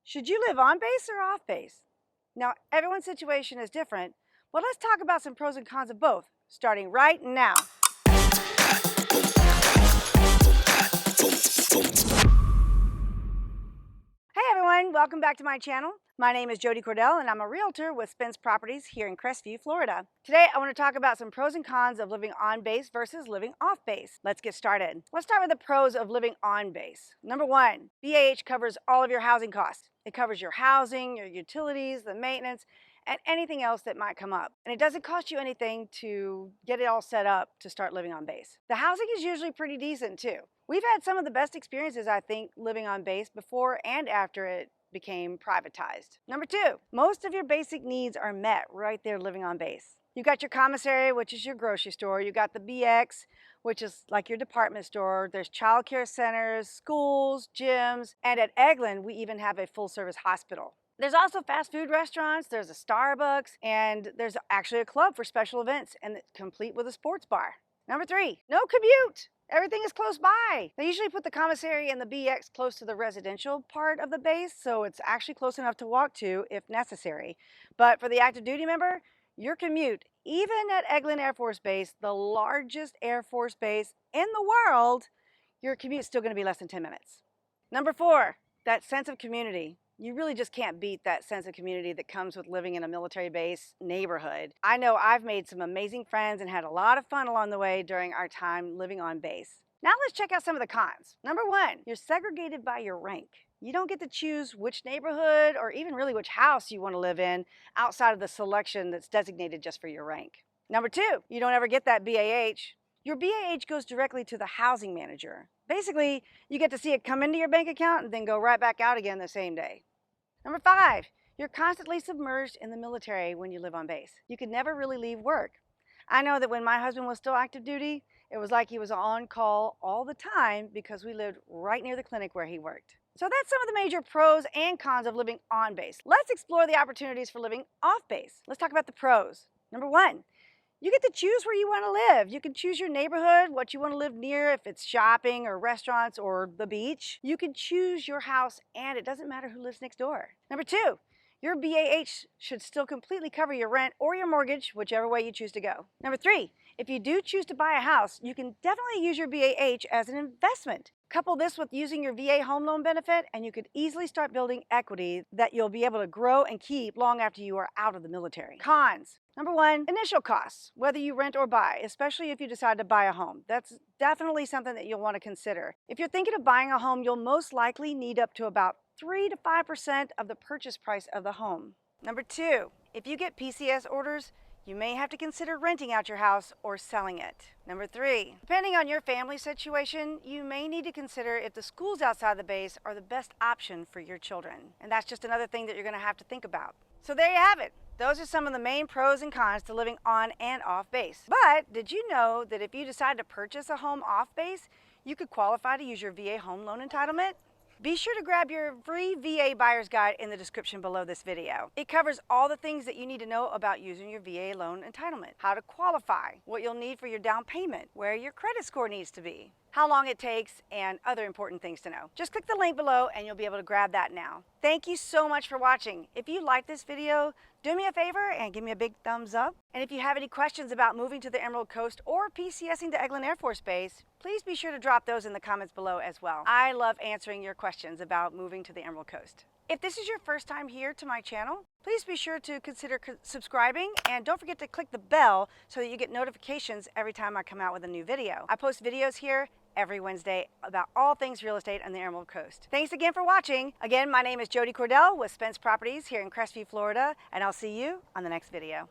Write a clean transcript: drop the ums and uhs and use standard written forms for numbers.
Should you live on base or off base? Now, everyone's situation is different, but let's talk about some pros and cons of both, starting right now. Hey everyone, welcome back to my channel. My name is Jody Cordell and I'm a realtor with Spence Properties here in Crestview, Florida. Today I want to talk about some pros and cons of living on base versus living off base. Let's get started. Let's start with the pros of living on base. Number one, BAH covers all of your housing costs. It covers your housing, your utilities, the maintenance, and anything else that might come up. And it doesn't cost you anything to get it all set up to start living on base. The housing is usually pretty decent too. We've had some of the best experiences, I think, living on base before and after it became privatized. Number two, most of your basic needs are met right there living on base. You got your commissary, which is your grocery store. You got the BX, which is like your department store. There's child care centers, schools, gyms, and at Eglin, we even have a full-service hospital. There's also fast food restaurants, there's a Starbucks, and there's actually a club for special events, and it's complete with a sports bar. Number three, no commute. Everything is close by. They usually put the commissary and the BX close to the residential part of the base, so it's actually close enough to walk to if necessary. But for the active duty member, your commute, even at Eglin Air Force Base, the largest Air Force base in the world, your commute is still going to be less than 10 minutes. Number four, that sense of community. You really just can't beat that sense of community that comes with living in a military base neighborhood. I know I've made some amazing friends and had a lot of fun along the way during our time living on base. Now let's check out some of the cons. Number one, you're segregated by your rank. You don't get to choose which neighborhood or even really which house you want to live in outside of the selection that's designated just for your rank. Number two, you don't ever get that BAH. Your BAH goes directly to the housing manager. Basically, you get to see it come into your bank account and then go right back out again the same day. Number five, you're constantly submerged in the military when you live on base. You could never really leave work. I know that when my husband was still active duty, it was like he was on call all the time because we lived right near the clinic where he worked. So that's some of the major pros and cons of living on base. Let's explore the opportunities for living off base. Let's talk about the pros. Number one, you get to choose where you want to live. You can choose your neighborhood, what you want to live near, if it's shopping or restaurants or the beach. You can choose your house and it doesn't matter who lives next door. Number two, your BAH should still completely cover your rent or your mortgage, whichever way you choose to go. Number three, if you do choose to buy a house, you can definitely use your BAH as an investment. Couple this with using your VA home loan benefit and you could easily start building equity that you'll be able to grow and keep long after you are out of the military. Cons. Number one, initial costs, whether you rent or buy, especially if you decide to buy a home. That's definitely something that you'll want to consider. If you're thinking of buying a home, you'll most likely need up to about 3 to 5% of the purchase price of the home. Number two, if you get PCS orders, you may have to consider renting out your house or selling it. Number three, depending on your family situation, you may need to consider if the schools outside the base are the best option for your children. And that's just another thing that you're going to have to think about. So there you have it. Those are some of the main pros and cons to living on and off base. But did you know that if you decide to purchase a home off base, you could qualify to use your VA home loan entitlement? Be sure to grab your free VA buyer's guide in the description below this video. It covers all the things that you need to know about using your VA loan entitlement, how to qualify, what you'll need for your down payment, where your credit score needs to be, how long it takes, and other important things to know. Just click the link below and you'll be able to grab that now. Thank you so much for watching. If you like this video, do me a favor and give me a big thumbs up. And if you have any questions about moving to the Emerald Coast or PCSing to Eglin Air Force Base, please be sure to drop those in the comments below as well. I love answering your questions about moving to the Emerald Coast. If this is your first time here to my channel, please be sure to consider subscribing and don't forget to click the bell so that you get notifications every time I come out with a new video. I post videos here every Wednesday about all things real estate on the Emerald Coast. Thanks again for watching. Again, my name is Jody Cordell with Spence Properties here in Crestview, Florida, and I'll see you on the next video.